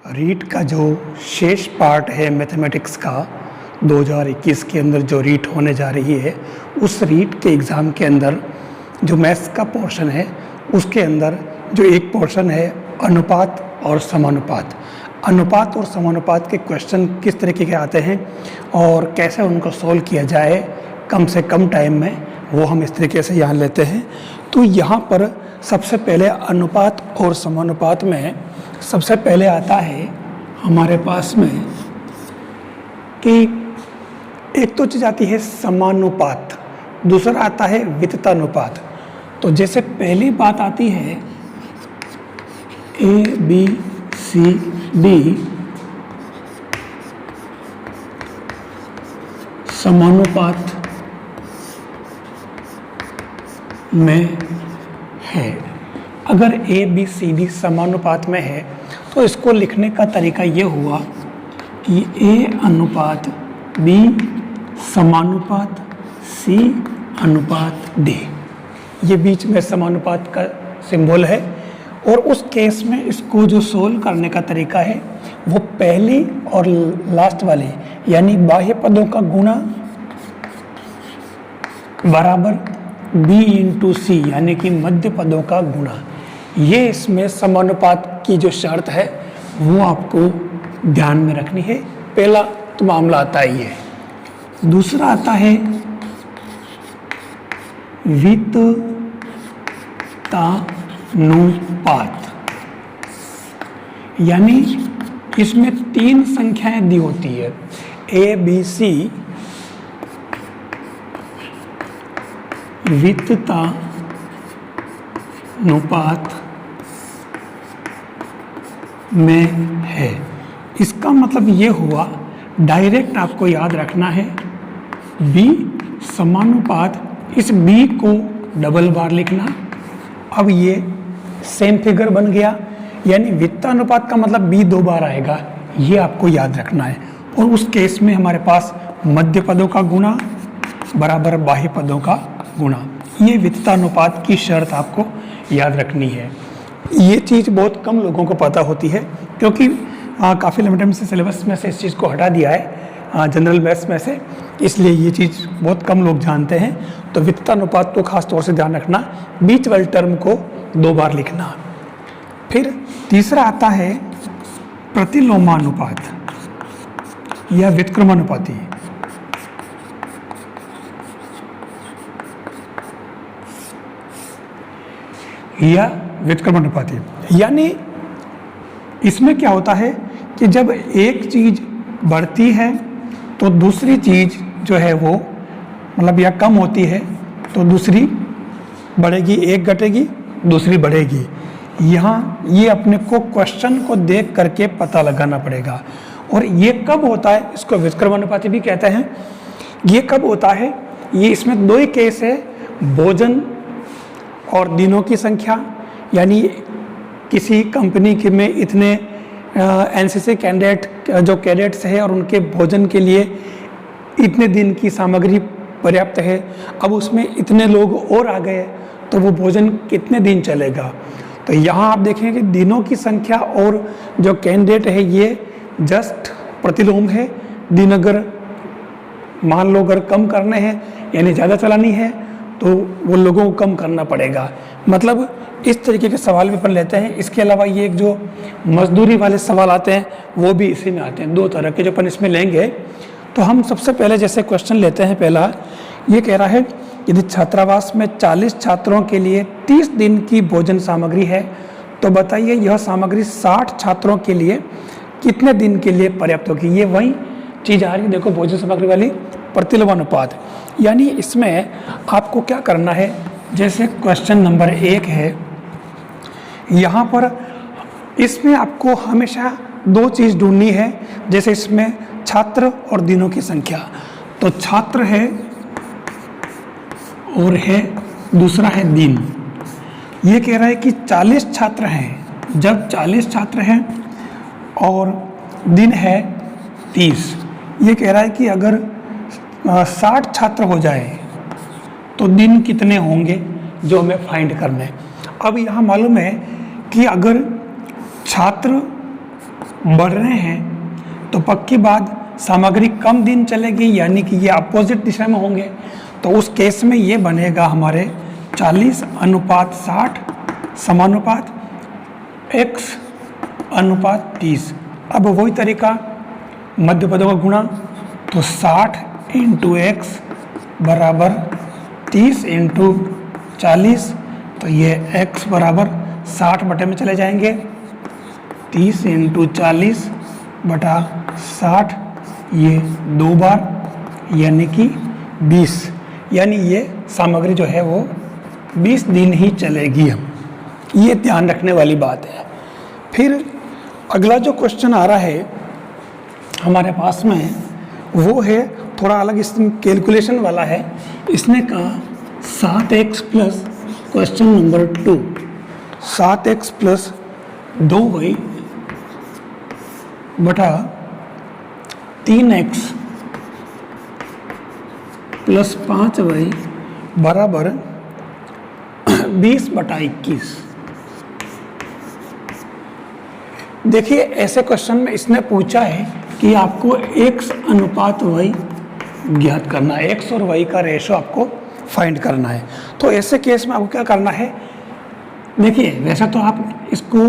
रीट का जो शेष पार्ट है मैथमेटिक्स का 2021 के अंदर जो रीट होने जा रही है, उस रीट के एग्ज़ाम के अंदर जो मैथ्स का पोर्शन है उसके अंदर जो एक पोर्शन है अनुपात और समानुपात। अनुपात और समानुपात के क्वेश्चन किस तरीके के आते हैं और कैसे उनको सॉल्व किया जाए कम से कम टाइम में, वो हम इस तरीके से यहाँ लेते हैं। तो यहाँ पर सबसे पहले अनुपात और समानुपात में सबसे पहले आता है हमारे पास में कि एक तो चीज़ आती है समानुपात, दूसरा आता है विततानुपात। तो जैसे पहली बात आती है ए बी सी डी समानुपात में है। अगर ए बी सी डी समानुपात में है तो इसको लिखने का तरीका ये हुआ कि ए अनुपात बी समानुपात सी अनुपात डी, ये बीच में समानुपात का सिंबल है। और उस केस में इसको जो सोल्व करने का तरीका है वो पहली और लास्ट वाले यानी बाह्य पदों का गुणा बराबर b इंटू सी यानी कि मध्य पदों का गुणा, ये इसमें समानुपात की जो शर्त है वो आपको ध्यान में रखनी है। पहला तो मामला आता ही है। दूसरा आता है विततानुपात, यानी इसमें तीन संख्याएं दी होती है ए बी सी, विततानुपात में है। इसका मतलब ये हुआ, डायरेक्ट आपको याद रखना है b समानुपात, इस b को डबल बार लिखना। अब ये सेम फिगर बन गया, यानी वित्तानुपात का मतलब b दो बार आएगा, ये आपको याद रखना है। और उस केस में हमारे पास मध्य पदों का गुणा बराबर बाह्य पदों का गुणा, ये वित्तानुपात की शर्त आपको याद रखनी है। ये चीज़ बहुत कम लोगों को पता होती है क्योंकि काफ़ी लिमिटेड से सिलेबस में से इस चीज़ को हटा दिया है जनरल मैथ्स में से, इसलिए ये चीज़ बहुत कम लोग जानते हैं। तो वित्तानुपात को खास तौर से ध्यान रखना, बीच वाले टर्म को दो बार लिखना। फिर तीसरा आता है प्रतिलोमानुपात या व्युत्क्रमानुपाती, या व्युत्क्रमानुपाती, यानी इसमें क्या होता है कि जब एक चीज़ बढ़ती है तो दूसरी चीज़ जो है वो मतलब या कम होती है तो दूसरी बढ़ेगी, एक घटेगी दूसरी बढ़ेगी। यहाँ ये अपने को क्वेश्चन को देख करके पता लगाना पड़ेगा। और ये कब होता है, इसको व्युत्क्रमानुपाती भी कहते हैं। ये कब होता है, ये इसमें दो ही केस है, भोजन और दिनों की संख्या, यानी किसी कंपनी के में इतने एनसीसी कैंडिडेट जो कैडेट्स है और उनके भोजन के लिए इतने दिन की सामग्री पर्याप्त है, अब उसमें इतने लोग और आ गए तो वो भोजन कितने दिन चलेगा। तो यहाँ आप देखें कि दिनों की संख्या और जो कैंडिडेट है ये जस्ट प्रतिलोम है। दिन अगर मान लो अगर कम करने हैं यानी ज़्यादा चलानी है तो वो लोगों को कम करना पड़ेगा। मतलब इस तरीके के सवाल भी अपन लेते हैं। इसके अलावा ये एक जो मजदूरी वाले सवाल आते हैं वो भी इसी में आते हैं, दो तरह के जो अपन इसमें लेंगे। तो हम सबसे पहले जैसे क्वेश्चन लेते हैं, पहला ये कह रहा है यदि छात्रावास में 40 छात्रों के लिए 30 दिन की भोजन सामग्री है तो बताइए यह सामग्री 60 छात्रों के लिए कितने दिन के लिए पर्याप्त होगी। ये वही चीज़ आ रही है, देखो भोजन सामग्री वाली प्रतिलोमानुपात। यानी इसमें आपको क्या करना है, जैसे क्वेश्चन नंबर 1 है, यहाँ पर इसमें आपको हमेशा दो चीज़ ढूंढनी है। जैसे इसमें छात्र और दिनों की संख्या, तो छात्र है और है दूसरा है दिन। ये कह रहा है कि 40 छात्र हैं, जब 40 छात्र हैं और दिन है 30, ये कह रहा है कि अगर 60 छात्र हो जाए तो दिन कितने होंगे जो हमें फाइंड करना है। अब यहाँ मालूम है कि अगर छात्र बढ़ रहे हैं तो पक्की बात सामग्री कम दिन चलेगी, यानी कि ये अपोजिट दिशा में होंगे। तो उस केस में ये बनेगा हमारे 40:60 समानुपात x/30। अब वही तरीका मध्य पदों का गुणा, तो 60 × x बराबर 30 × 40, तो ये x बराबर 60 बटे में चले जाएंगे, 30 × 40 बटा 60, ये 2 बार यानी कि 20, यानी ये सामग्री जो है वो 20 दिन ही चलेगी। हम ये ध्यान रखने वाली बात है। फिर अगला जो क्वेश्चन आ रहा है हमारे पास में, वो है थोड़ा अलग, इसमें कैलकुलेशन वाला है। इसने कहा 7x plus question number 2, 7x plus 2y बटा 3x प्लस 5y बराबर 20/21। देखिए ऐसे क्वेश्चन में इसने पूछा है कि आपको x/y ज्ञात करना है, x और y का रेशो आपको फाइंड करना है। तो ऐसे केस में आपको क्या करना है, देखिए वैसा तो आप इसको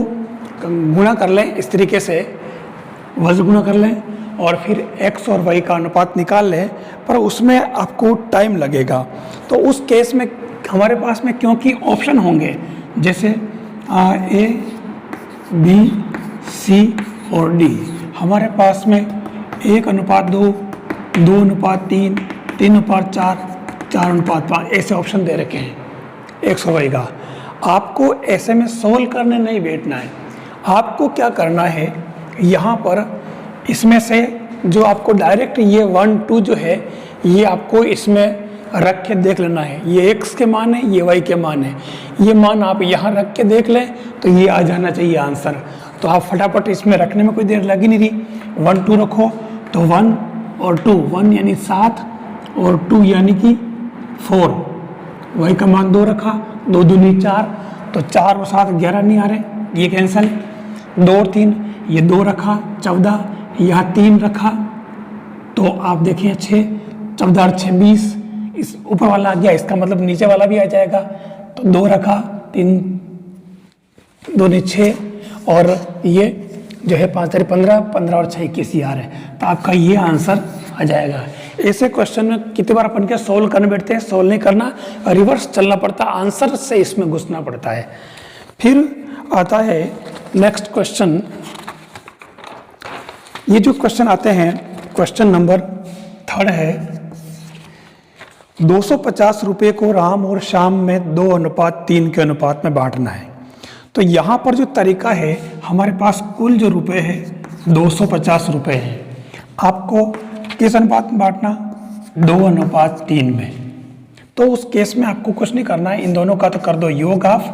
गुणा कर लें, इस तरीके से वज्र गुणा कर लें और फिर x और y का अनुपात निकाल लें, पर उसमें आपको टाइम लगेगा। तो उस केस में हमारे पास में क्योंकि ऑप्शन होंगे जैसे A, B, C और D, हमारे पास में 1:2, 2:3, 3:4, 4:5 ऐसे ऑप्शन दे रखे हैं x और y का। आपको ऐसे में सोल्व करने नहीं बैठना है। आपको क्या करना है, यहाँ पर इसमें से जो आपको डायरेक्ट ये 1, 2 जो है ये आपको इसमें रख के देख लेना है। ये x के मान है, ये y के मान है, ये मान आप यहाँ रख के देख लें तो ये आ जाना चाहिए आंसर। तो आप फटाफट इसमें रखने में कोई देर लगी नहीं रही। 1, 2 रखो तो 1 और 2, 1 यानी 7 और 2 यानी कि 4, y का मान 2 रखा, 2 दूनी 4, तो 4 और 7 11 नहीं आ रहे, ये कैंसिल। 2 और 3, ये 2 रखा 14, यहाँ 3 रखा, तो आप देखें 6, 14 और 6 20, इस ऊपर वाला आ गया, इसका मतलब नीचे वाला भी आ जाएगा। तो 2 रखा, 3 2 6 और ये जो है 5 3 15, 15 और 6 21 आ रहे हैं, तो आपका ये आंसर आ जाएगा। ऐसे क्वेश्चन में कितनी बार अपन के सोल्व करने बैठते हैं, सोल्व नहीं करना, रिवर्स चलना पड़ता, आंसर से इसमें घुसना पड़ता है। फिर आता है नेक्स्ट क्वेश्चन। ये जो क्वेश्चन आते हैं, क्वेश्चन नंबर 3 है, 250 रुपये को राम और श्याम में 2:3 के अनुपात में बांटना है। तो यहाँ पर जो तरीका है, हमारे पास कुल जो रुपए है 250 रुपये है, आपको किस अनुपात में बांटना, 2:3 में। तो उस केस में आपको कुछ नहीं करना है, इन दोनों का तो कर दो योग ऑफ,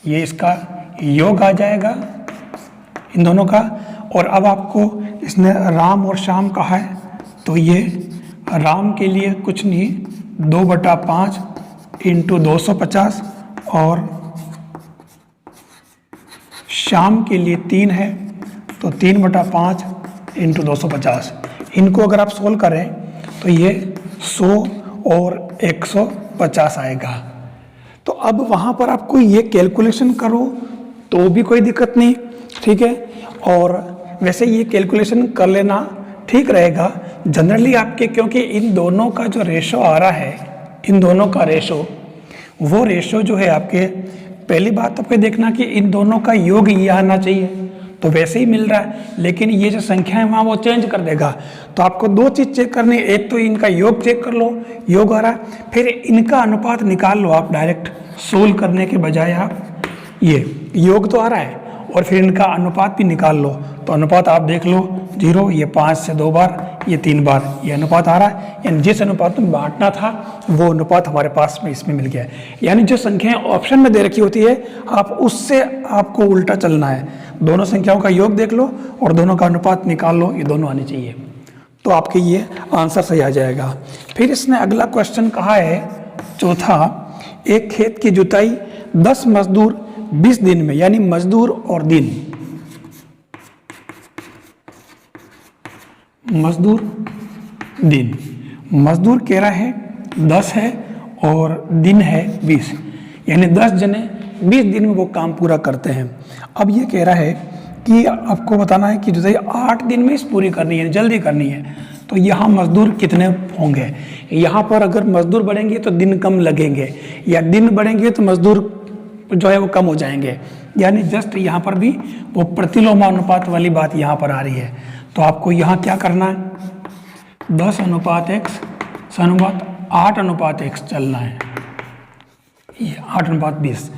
ये इसका योग आ जाएगा इन दोनों का। और अब आपको इसने राम और श्याम कहा है, तो ये राम के लिए कुछ नहीं, 2/5 × 250 और श्याम के लिए 3 है, तो 3/5 × 250। इनको अगर आप सोल्व करें तो ये 100 और 150 आएगा। तो अब वहाँ पर आपको ये कैलकुलेशन करो तो भी कोई दिक्कत नहीं, ठीक है। और वैसे ये कैलकुलेशन कर लेना ठीक रहेगा जनरली आपके, क्योंकि इन दोनों का जो रेशो आ रहा है, इन दोनों का रेशो, वो रेशो जो है आपके, पहली बात आपको देखना कि इन दोनों का योग ये आना चाहिए, तो वैसे ही मिल रहा है, लेकिन ये जो संख्या है वहाँ वो चेंज कर देगा। तो आपको 2 चीज़ चेक करनी, एक तो इनका योग चेक कर लो, योग आ रहा है, फिर इनका अनुपात निकाल लो आप, डायरेक्ट सोल्व करने के बजाय आप ये योग तो आ रहा है और फिर इनका अनुपात भी निकाल लो। तो अनुपात आप देख लो 0, ये 5 से 2 बार, ये 3 बार, ये अनुपात आ रहा है, यानी जिस अनुपात में बांटना था वो अनुपात हमारे पास में इसमें मिल गया है। यानी जो संख्याएं ऑप्शन में दे रखी होती है आप उससे आपको उल्टा चलना है, दोनों संख्याओं का योग देख लो और दोनों का अनुपात निकाल लो, ये दोनों आने चाहिए, तो आपके ये आंसर सही आ जाएगा। फिर इसने अगला क्वेश्चन कहा है चौथा, एक खेत की जुताई 10 मजदूर 20 दिन में, यानी मजदूर और दिन मजदूर दिन। मजदूर कह रहा है 10 है और दिन है 20, यानी 10 जने 20 दिन में वो काम पूरा करते हैं। अब ये कह रहा है कि आपको बताना है कि जैसे 8 दिन में इस पूरी करनी है, जल्दी करनी है, तो यहाँ मजदूर कितने होंगे। यहाँ पर अगर मजदूर बढ़ेंगे तो दिन कम लगेंगे, या दिन बढ़ेंगे तो मजदूर जो है वो कम हो जाएंगे। यानी जस्ट यहाँ पर भी वो प्रतिलोमानुपात वाली बात यहाँ पर आ रही है। तो आपको यहाँ क्या करना है, 10:x अनुपात 8:x चलना है, ये 8:20।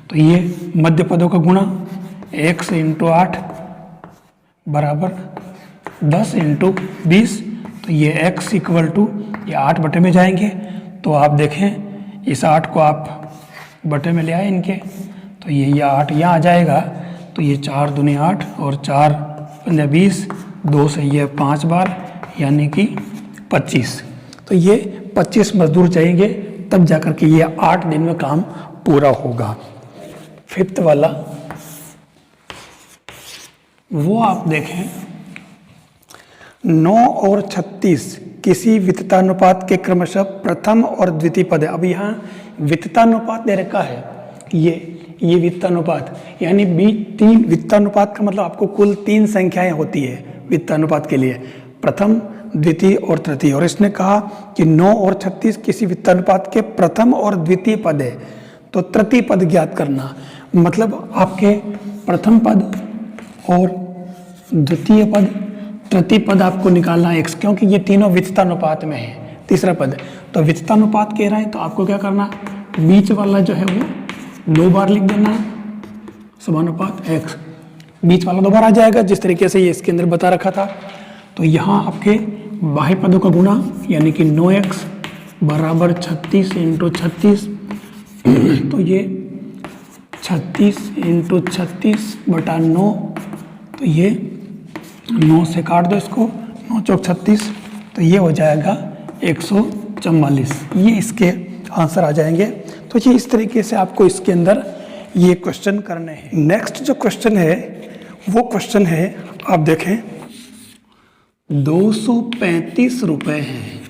तो ये मध्य पदों का गुणा x × 8 बराबर 10 × 20। तो ये x = ये 8 बटे में जाएंगे। तो आप देखें इस 8 को आप बटे में ले आए इनके, तो ये 8 यहाँ आ जाएगा। तो ये 4 दूनी 8 और 4 × 20, 2 से ये 5 बार यानी कि 25। तो ये 25 मजदूर चाहिए, तब जाकर के ये 8 दिन में काम पूरा होगा। 5th वाला वो आप देखें, 9 और 36 किसी वित्तानुपात के क्रमशः प्रथम और द्वितीय पद है। अब यहाँ वित्तानुपात दे रखा है, ये वित्तानुपात यानी 3 वित्तानुपात का मतलब आपको कुल 3 संख्याएं होती है वित्तानुपात के लिए, प्रथम, द्वितीय और तृतीय। और इसने कहा कि 9 और 36 किसी वित्तानुपात के प्रथम और द्वितीय पद है, तो तृतीय पद ज्ञात करना। मतलब आपके प्रथम पद और द्वितीय पद, तृतीय पद आपको निकालना है x, क्योंकि ये तीनों वित्तानुपात में है। तीसरा पद तो वित्तानुपात कह रहा है, तो आपको क्या करना, बीच वाला जो है वो 2 बार लिख देना है, समानुपात x, बीच वाला 2 बार आ जाएगा, जिस तरीके से ये इसके अंदर बता रखा था। तो यहाँ आपके बाह्य पदों का गुणा यानी कि 9x बराबर 36 × 36। तो ये 36 × 36 बटा 9, तो ये 9 से काट दो इसको, 9 चौक 36, तो ये हो जाएगा 144। ये इसके आंसर आ जाएंगे। तो ये इस तरीके से आपको इसके अंदर ये क्वेश्चन करने हैं। नेक्स्ट जो क्वेश्चन है वो क्वेश्चन है, आप देखें 235 रुपये हैं,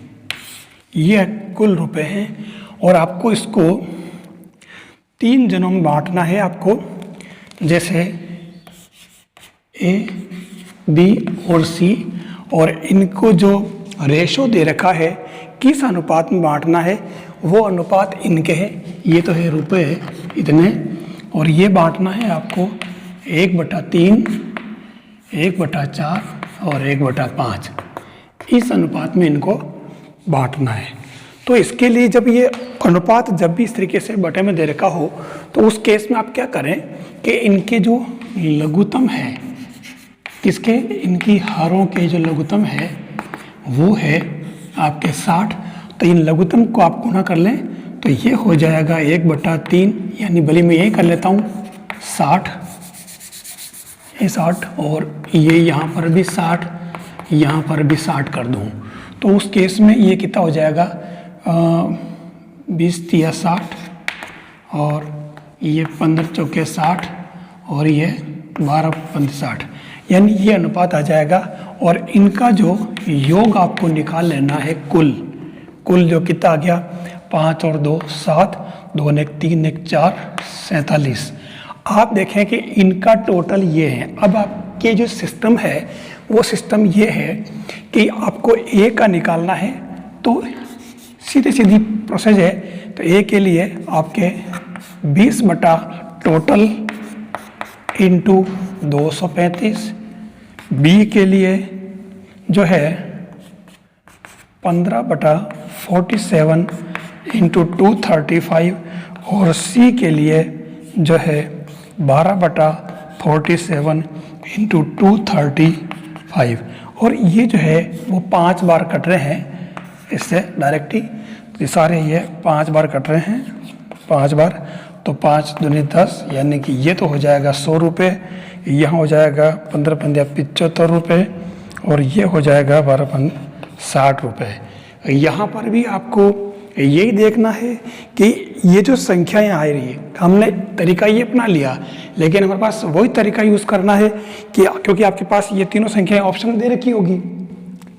ये कुल रुपए हैं, और आपको इसको 3 जनों में बांटना है। आपको जैसे A, B और C, और इनको जो रेशो दे रखा है किस अनुपात में बांटना है, वो अनुपात इनके हैं। ये तो है रुपए इतने, और ये बांटना है आपको 1/3, 1/4 और 1/5। इस अनुपात में इनको बांटना है। तो इसके लिए जब ये अनुपात जब भी इस तरीके से बटे में दे रखा हो, तो उस केस में आप क्या करें कि इनके जो लघुत्तम है, किसके, इनकी हरों के जो लघुत्तम है वो है आपके 60। तो इन लघुत्तम को आप गुणा कर लें, तो ये हो जाएगा 1/3, यानी भले मैं यही कर लेता हूँ 60, ये 60, और ये यहाँ पर भी 60, यहाँ पर भी 60 कर दूँ। तो उस केस में ये कितना हो जाएगा, 20 × 60, और ये 15 चौके 60, और ये 12 × 60, यानी ये अनुपात आ जाएगा। और इनका जो योग आपको निकाल लेना है, कुल जो कितना आ गया, 5 और 2 7, 2 और 1 3, 1 4, 47। आप देखें कि इनका टोटल ये है। अब आपके जो सिस्टम है वो सिस्टम ये है कि आपको A का निकालना है, तो सीधी प्रोसेस है। तो A के लिए आपके 20 बटा टोटल इंटू 235, B के लिए जो है 15/47 इंटू 235, और C के लिए जो है 12/47 इंटू 235। और ये जो है वो 5 बार कट रहे हैं इससे डायरेक्ट ही, ये सारे ये 5 बार कट रहे हैं, 5 बार। तो 5 दूनी 10, यानी कि ये तो हो जाएगा 100 रुपये, यहाँ हो जाएगा 15 × 5 = 75 रुपये, और ये हो जाएगा 12 × 5 = 60 रुपये। यहाँ पर भी आपको यही देखना है कि ये जो संख्याएं आ रही है, हमने तरीका ये अपना लिया, लेकिन हमारे पास वही तरीका यूज़ करना है कि क्योंकि आपके पास ये तीनों संख्याएं ऑप्शन में दे रखी होगी,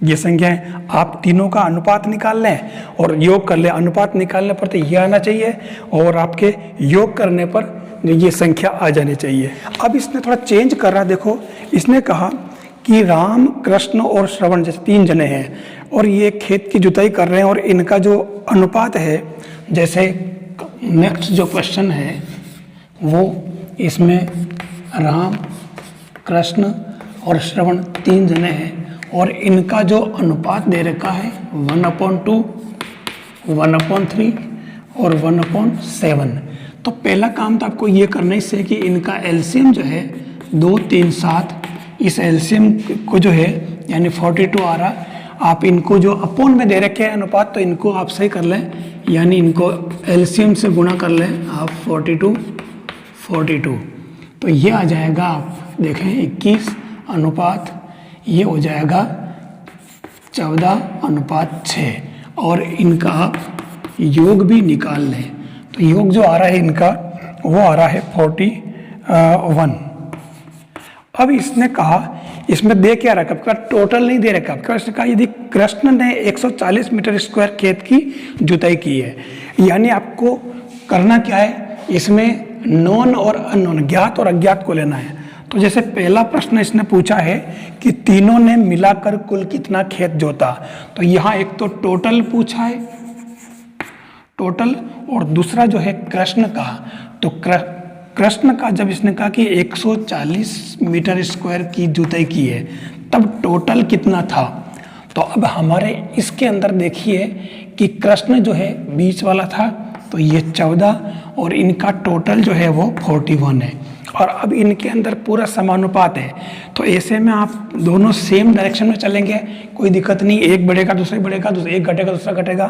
ये संख्याएं, आप तीनों का अनुपात निकाल लें और योग कर लें। अनुपात निकालने पर तो ये आना चाहिए और आपके योग करने पर ये संख्या आ जानी चाहिए। अब इसने थोड़ा चेंज कर रहा, देखो इसने कहा कि राम, कृष्ण और श्रवण जैसे 3 जने हैं और ये खेत की जुताई कर रहे हैं और इनका जो अनुपात है, जैसे नेक्स्ट जो क्वेश्चन है वो इसमें राम, कृष्ण और श्रवण 3 जने हैं और इनका जो अनुपात दे रखा है 1/2, 1/3 और 1/7। तो पहला काम तो आपको ये करना है इससे कि इनका एलसीएम जो है 2, 3, 7, इस एलसीएम को जो है यानी 42 आ रहा, आप इनको जो अपोन में दे रखे हैं अनुपात, तो इनको आप सही कर लें, यानी इनको एलसीएम से गुणा कर लें आप 42, तो ये आ जाएगा, आप देखें 21 अनुपात, ये हो जाएगा 14/6 और इनका आप योग भी निकाल लें। तो योग जो आ रहा है इनका वो आ रहा है 41। अब इसने कहा, इसमें दे क्या रखा, आपका टोटल नहीं दे रखा, आपका इसने कहा यदि कृष्ण ने 140 मीटर स्क्वायर खेत की जुताई की है, यानी आपको करना क्या है, इसमें नॉन और अननोन, ज्ञात और अज्ञात को लेना है। तो जैसे पहला प्रश्न इसने पूछा है कि तीनों ने मिलाकर कुल कितना खेत जोता, तो यहाँ एक तो टोटल पूछा है, टोटल, और दूसरा जो है कृष्ण का, तो कृष्ण का जब इसने कहा कि 140 मीटर स्क्वायर की जुताई की है, तब टोटल कितना था। तो अब हमारे इसके अंदर देखिए कि कृष्ण जो है बीच वाला था, तो ये 14 और इनका टोटल जो है वो 41 है और अब इनके अंदर पूरा समानुपात है। तो ऐसे में आप दोनों सेम डायरेक्शन में चलेंगे, कोई दिक्कत नहीं, एक बढ़ेगा दूसरा बढ़ेगा, एक घटेगा दूसरा घटेगा।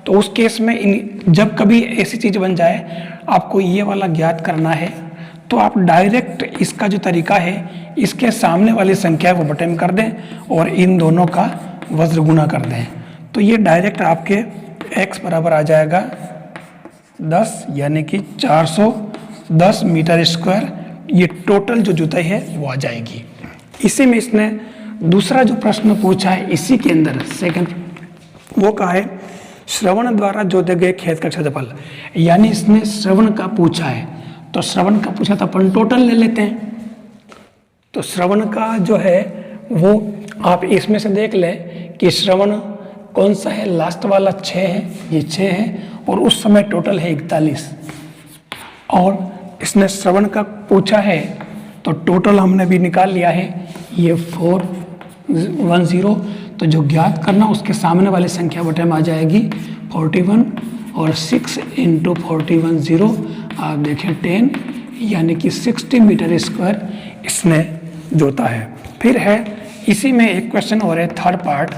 तो उस केस में जब कभी ऐसी चीज़ बन जाए आपको ये वाला ज्ञात करना है, तो आप डायरेक्ट इसका जो तरीका है, इसके सामने वाली संख्या वो बटे में कर दें और इन दोनों का वज्र गुना कर दें। तो ये डायरेक्ट आपके x बराबर आ जाएगा 10, यानी कि 410 मीटर स्क्वायर, ये टोटल जो जुताई है वो आ जाएगी। इसी में इसने दूसरा जो प्रश्न पूछा है इसी के अंदर सेकंड, वो कहा है श्रवण द्वारा जोते गए खेत का क्षेत्रफल, यानी इसने श्रवण का पूछा है, तो श्रवण का पूछा तो अपन टोटल ले लेते हैं। तो श्रवण का जो है वो आप इसमें से देख लें कि श्रवण कौन सा है, लास्ट वाला 6 है, ये 6 है और उस समय टोटल है 41 और इसने श्रवण का पूछा है, तो टोटल हमने भी निकाल लिया है, ये 410। तो जो ज्ञात करना उसके सामने वाली संख्या बटे में आ जाएगी 41 और 6 × 41 0, आप देखें 10, यानी कि 60 मीटर स्क्वायर इसने जोता है। फिर है इसी में एक क्वेश्चन और है, थर्ड पार्ट,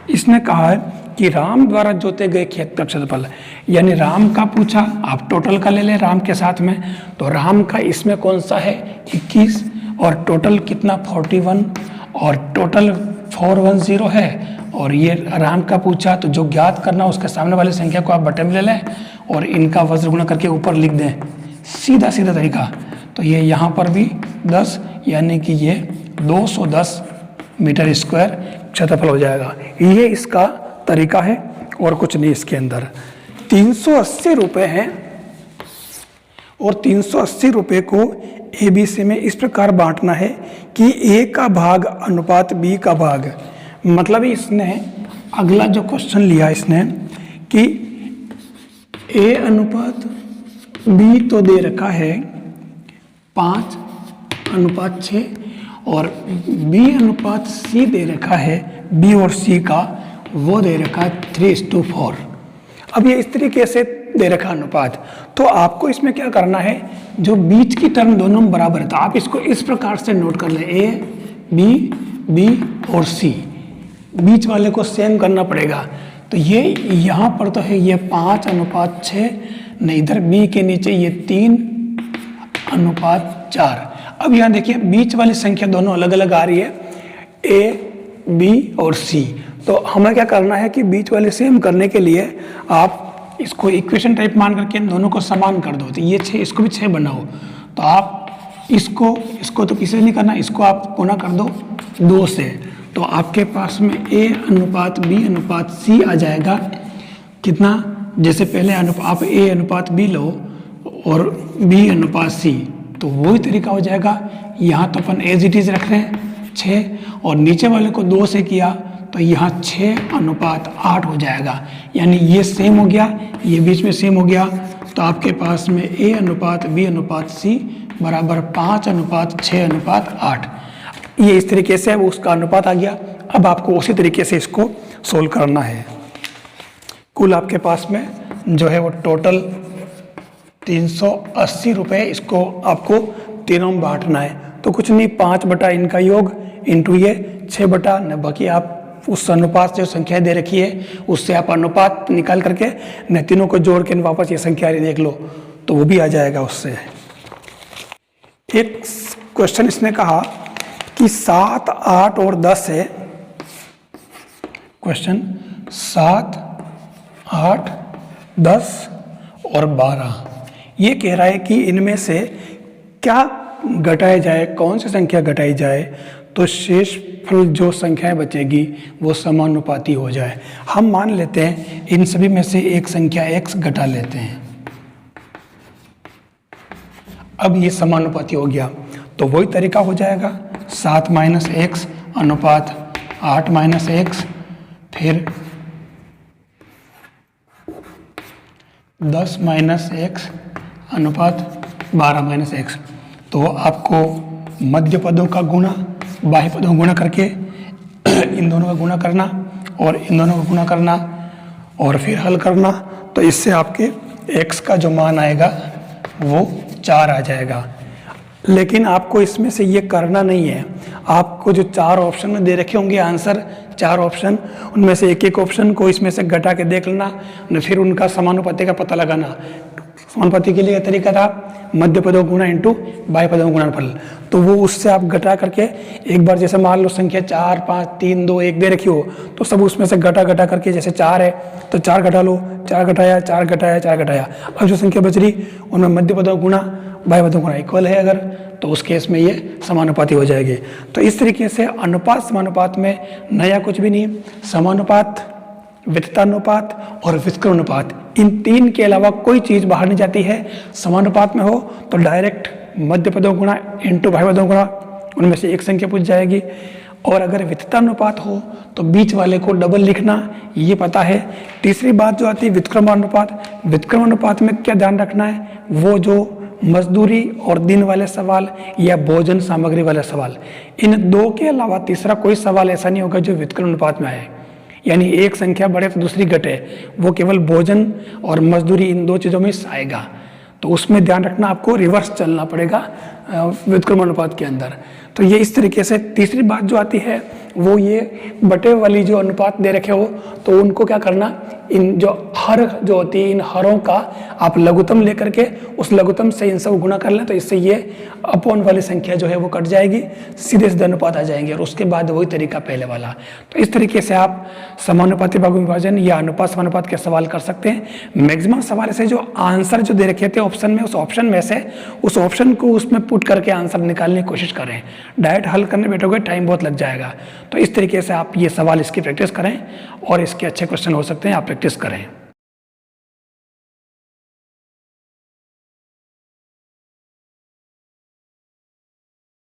इसने कहा है कि राम द्वारा जोते गए खेत का क्षेत्रफल, यानी राम का पूछा, आप टोटल का ले लें राम के साथ में, तो राम का इसमें कौन सा है 21 और टोटल कितना 41 और टोटल 410 है और ये राम का पूछा, तो जो ज्ञात करना उसके सामने वाली संख्या को आप बटे में ले लें और इनका वज्र गुणा करके ऊपर लिख दें, सीधा सीधा तरीका। तो ये यहाँ पर भी 10, यानी कि ये 210 मीटर स्क्वायर क्षेत्रफल हो जाएगा। ये इसका तरीका है और कुछ नहीं इसके अंदर। 380 रुपये हैं और 380 रुपये को ABC में इस प्रकार बांटना है कि A का भाग अनुपात B का भाग, मतलब इसने अगला जो क्वेश्चन लिया इसने कि A अनुपात B तो दे रखा है 5/6 और B अनुपात C दे रखा है, B और C का वो दे रखा है 3:4। अब ये इस तरीके से दे रखा अनुपात, तो आपको इसमें क्या करना है, जो बीच की टर्म दोनों में बराबर है, तो आप इसको इस प्रकार से नोट कर लें, A, B और C, बीच वाले को सेम करना पड़ेगा। तो ये यहाँ पर तो है ये 5/6, नहीं इधर B के नीचे ये 3/4। अब यहाँ देखिए बीच वाली संख्या दोनों अलग अलग आ रही है, A, B और C। तो हमें क्या करना है कि बीच वाले सेम करने के लिए आप इसको इक्वेशन टाइप मान करके इन दोनों को समान कर दो। तो ये 6, इसको भी 6 बनाओ, तो आप इसको तो किसी से नहीं करना, इसको आप गुना कर दो 2 से, तो आपके पास में A अनुपात B अनुपात C आ जाएगा। कितना? जैसे पहले आप A अनुपात B लो और B अनुपात C, तो वही तरीका हो जाएगा। यहाँ तो अपन एज इट इज रख रहे हैं 6, और नीचे वाले को 2 से किया तो यहाँ 6 अनुपात 8 हो जाएगा। यानी ये सेम हो गया, ये बीच में सेम हो गया। तो आपके पास में A अनुपात B अनुपात C बराबर 5 अनुपात 6 अनुपात 8। ये इस तरीके से वो उसका अनुपात आ गया। अब आपको उसी तरीके से इसको सोल्व करना है। कुल आपके पास में जो है वो टोटल 380 रुपये, इसको आपको तीनों में बांटना है। तो कुछ नहीं, 5 बटा इनका योग इंटू ये 6 बटा, बाकी आप उस अनुपात जो संख्या दे रखी है उससे आप अनुपात निकाल करके न तीनों को जोड़ के वापस ये संख्या देख लो तो वो भी आ जाएगा उससे। एक क्वेश्चन इसने कहा कि 7, 8 और 10 है। क्वेश्चन 7, 8, 10 और 12, ये कह रहा है कि इनमें से क्या घटाया जाए, कौन सी संख्या घटाई जाए तो शेषफल जो संख्याएं बचेगी वो समानुपाती हो जाए। हम मान लेते हैं इन सभी में से एक संख्या x घटा लेते हैं। अब ये समानुपाती हो गया तो वही तरीका हो जाएगा, 7 माइनस x अनुपात 8 माइनस x, फिर 10 माइनस x अनुपात 12 माइनस x। तो आपको मध्य पदों का गुणा बाह्य पदों का गुणा करके इन दोनों का गुणा करना और इन दोनों का गुणा करना और फिर हल करना। तो इससे आपके x का जो मान आएगा वो 4 आ जाएगा। लेकिन आपको इसमें से ये करना नहीं है। आपको जो 4 ऑप्शन में दे रखे होंगे आंसर, 4 ऑप्शन, उनमें से एक एक ऑप्शन को इसमें से घटा के देख लेना, फिर उनका समानुपाती का पता लगाना। समानुपाती के लिए तरीका था मध्य पदों गुणा इंटू बाह्य पदों गुणनफल। तो वो उससे आप घटा करके एक बार, जैसे मान लो संख्या 4, 5, 3, 2, 1 दे रखी हो तो सब उसमें से घटा करके, जैसे 4 है तो 4 घटा लो, 4 घटाया, 4 घटाया, 4 घटाया। अब जो संख्या बच रही उनमें मध्य पदों गुणा बाह्य पदों गुणा इक्वल है अगर, तो उस केस में ये समानुपाती हो जाएगी। तो इस तरीके से अनुपात समानुपात में नया कुछ भी नहीं, समानुपात, विततानुपात और व्युत्क्रमानुपात, इन 3 के अलावा कोई चीज़ बाहर नहीं जाती है। समानुपात में हो तो डायरेक्ट मध्य पदों गुणा इंटू बाह्य पदों गुणा, उनमें से एक संख्या पूछ जाएगी। और अगर विततानुपात हो तो बीच वाले को डबल लिखना, ये पता है। तीसरी बात जो आती है व्युत्क्रमानुपात, व्युत्क्रमानुपात में क्या ध्यान रखना है, वो जो मजदूरी और दिन वाले सवाल या भोजन सामग्री वाले सवाल, इन 2 के अलावा तीसरा कोई सवाल ऐसा नहीं होगा जो व्युत्क्रमानुपात में आए। यानी एक संख्या बढ़े तो दूसरी घटे, वो केवल भोजन और मजदूरी इन 2 चीज़ों में आएगा। तो उसमें ध्यान रखना, आपको रिवर्स चलना पड़ेगा व्युत्क्रमानुपात के अंदर। तो ये इस तरीके से। तीसरी बात जो आती है वो ये बटे वाली जो अनुपात दे रखे हो तो उनको क्या करना, इन जो हर जो होती है इन हरों का आप लघुत्तम लेकर के उस लघुत्तम से इन सब गुणा कर लें, तो इससे ये अपॉन वाली संख्या जो है वो कट जाएगी, सीधे सीधे अनुपात आ जाएंगे और उसके बाद वही तरीका पहले वाला। तो इस तरीके से आप समानुपाती भाग विभाजन या अनुपात समानुपात के सवाल कर सकते हैं। मैक्सिमम सवाल से जो आंसर जो दे रखे थे ऑप्शन में, उस ऑप्शन में से उस ऑप्शन को उसमें पुट करके आंसर निकालने की कोशिश करें। डायरेक्ट हल करने बैठोगे टाइम बहुत लग जाएगा। तो इस तरीके से आप ये सवाल इसकी प्रैक्टिस करें और इसके अच्छे क्वेश्चन हो सकते हैं, आप प्रैक्टिस करें।